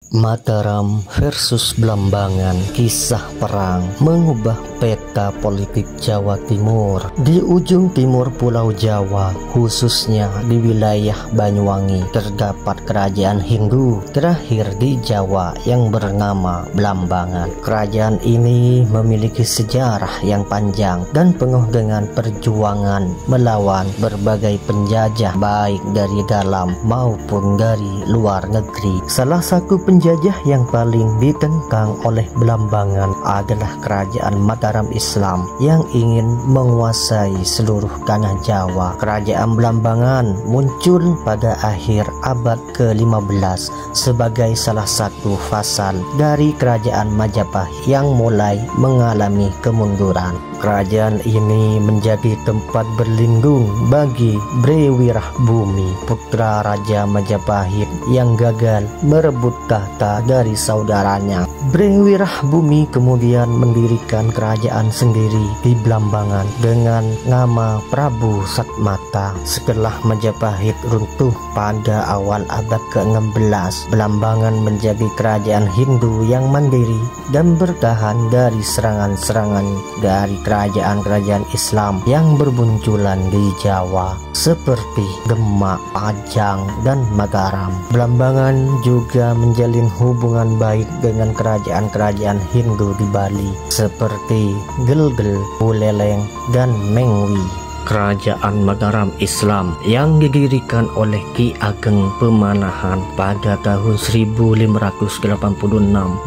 Mataram versus Blambangan, kisah perang mengubah peta politik Jawa Timur. Di ujung timur Pulau Jawa, khususnya di wilayah Banyuwangi, terdapat kerajaan Hindu terakhir di Jawa yang bernama Blambangan. Kerajaan ini memiliki sejarah yang panjang dan penuh dengan perjuangan melawan berbagai penjajah baik dari dalam maupun dari luar negeri. Salah satu penjajah yang paling ditentang oleh Blambangan adalah kerajaan Mataram Islam yang ingin menguasai seluruh tanah Jawa. Kerajaan Blambangan muncul pada akhir abad ke-15 sebagai salah satu fasal dari kerajaan Majapahit yang mulai mengalami kemunduran. Kerajaan ini menjadi tempat berlindung bagi Brewirahbumi, putra Raja Majapahit yang gagal merebut tahta dari saudaranya. Brewirahbumi kemudian mendirikan kerajaan sendiri di Blambangan dengan nama Prabu Satmata. Setelah Majapahit runtuh pada awal abad ke-16, Blambangan menjadi kerajaan Hindu yang mandiri dan bertahan dari serangan-serangan dari kerajaan-kerajaan Islam yang bermunculan di Jawa seperti Demak, Pajang, dan Mataram. Blambangan juga menjalin hubungan baik dengan kerajaan-kerajaan Hindu di Bali seperti Gelgel, Buleleng, dan Mengwi. Kerajaan Mataram Islam yang didirikan oleh Ki Ageng Pemanahan pada tahun 1586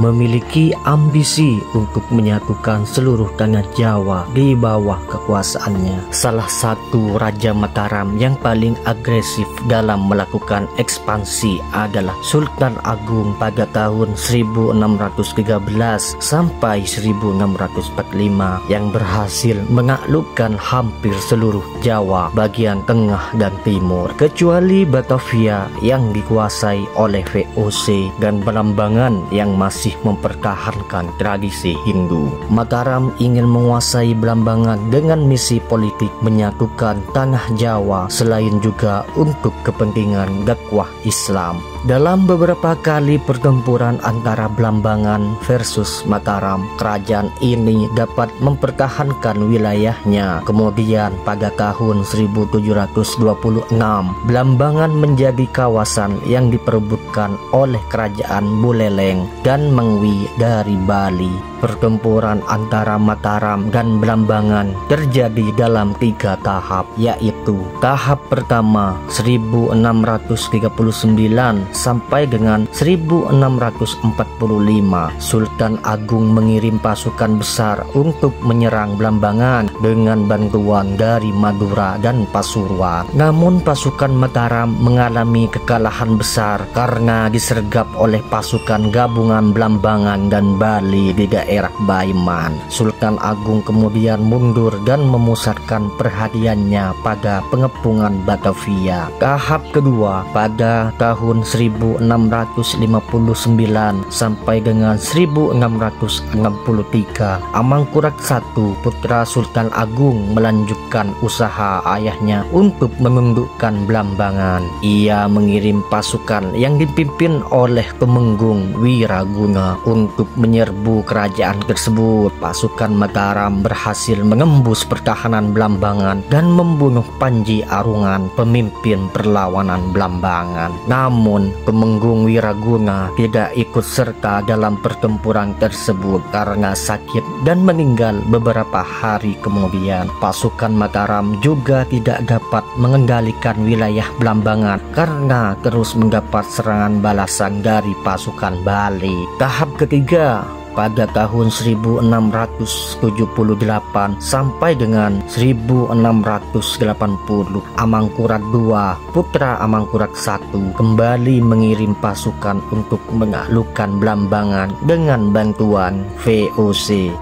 memiliki ambisi untuk menyatukan seluruh tanah Jawa di bawah kekuasaannya. Salah satu Raja Mataram yang paling agresif dalam melakukan ekspansi adalah Sultan Agung pada tahun 1613 sampai 1645 yang berhasil menaklukkan hampir seluruh Jawa bagian tengah dan timur kecuali Batavia yang dikuasai oleh VOC dan Blambangan yang masih mempertahankan tradisi Hindu. Mataram ingin menguasai Blambangan dengan misi politik menyatukan tanah Jawa selain juga untuk kepentingan dakwah Islam. Dalam beberapa kali pertempuran antara Blambangan versus Mataram, kerajaan ini dapat mempertahankan wilayahnya. Kemudian pada tahun 1726, Blambangan menjadi kawasan yang diperebutkan oleh kerajaan Buleleng dan Mengwi dari Bali. Pertempuran antara Mataram dan Blambangan terjadi dalam 3 tahap, yaitu tahap pertama 1639 sampai dengan 1645. Sultan Agung mengirim pasukan besar untuk menyerang Blambangan dengan bantuan dari Madura dan Pasuruan. Namun pasukan Mataram mengalami kekalahan besar karena disergap oleh pasukan gabungan Blambangan dan Bali di daerah Baiman. Sultan Agung kemudian mundur dan memusatkan perhatiannya pada pengepungan Batavia. Tahap kedua pada tahun 1659 sampai dengan 1663, Amangkurat I, putra Sultan Agung, melanjutkan usaha ayahnya untuk menundukkan Blambangan. Ia mengirim pasukan yang dipimpin oleh Temenggung Wiraguna untuk menyerbu kerajaan tersebut. Pasukan Mataram berhasil menembus pertahanan Blambangan dan membunuh Panji Arungan, pemimpin perlawanan Blambangan. Namun Temenggung Wiraguna tidak ikut serta dalam pertempuran tersebut karena sakit dan meninggal beberapa hari kemudian. Pasukan Mataram juga tidak dapat mengendalikan wilayah Blambangan karena terus mendapat serangan balasan dari pasukan Bali. Tahap ketiga pada tahun 1678 sampai dengan 1680, Amangkurat II, putra Amangkurat I, kembali mengirim pasukan untuk menaklukkan Blambangan dengan bantuan VOC.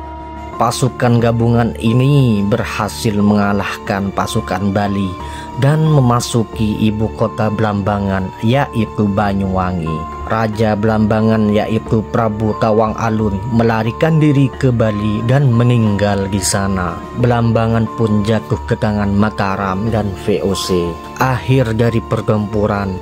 Pasukan gabungan ini berhasil mengalahkan pasukan Bali dan memasuki ibu kota Blambangan, yaitu Banyuwangi. Raja Blambangan yaitu Prabu Tawang Alun melarikan diri ke Bali dan meninggal di sana. Blambangan pun jatuh ke tangan Mataram dan VOC. Akhir dari pertempuran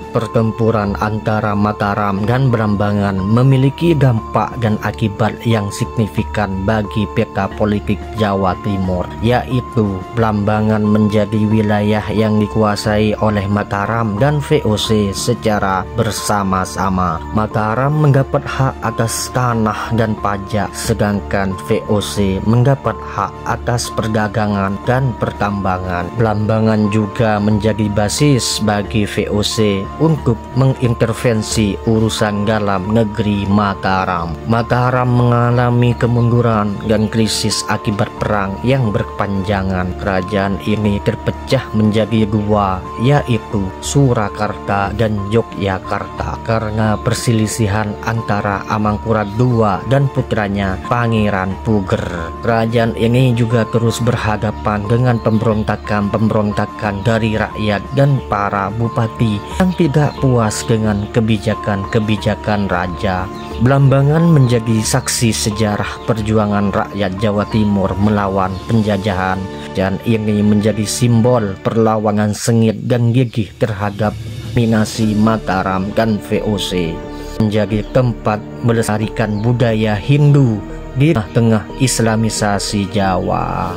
antara Mataram dan Blambangan memiliki dampak dan akibat yang signifikan bagi peta politik Jawa Timur, yaitu Blambangan menjadi wilayah yang dikuasai oleh Mataram dan VOC secara bersama-sama. Mataram mendapat hak atas tanah dan pajak, sedangkan VOC mendapat hak atas perdagangan dan pertambangan. Blambangan juga menjadi basis bagi VOC untuk mengintervensi urusan dalam negeri Mataram. Mataram mengalami kemunduran dan krisis akibat perang yang berkepanjangan. Kerajaan ini terpecah menjadi dua, yaitu Surakarta dan Yogyakarta, karena perselisihan antara Amangkurat II dan putranya Pangeran Puger. Kerajaan ini juga terus berhadapan dengan pemberontakan dari rakyat dan para bupati yang tidak puas dengan kebijakan raja. Blambangan menjadi saksi sejarah perjuangan rakyat Jawa Timur melawan penjajahan, dan ini menjadi simbol perlawanan sengit dan gigih terhadap dominasi Mataram dan VOC, menjadi tempat melestarikan budaya Hindu di tengah Islamisasi Jawa.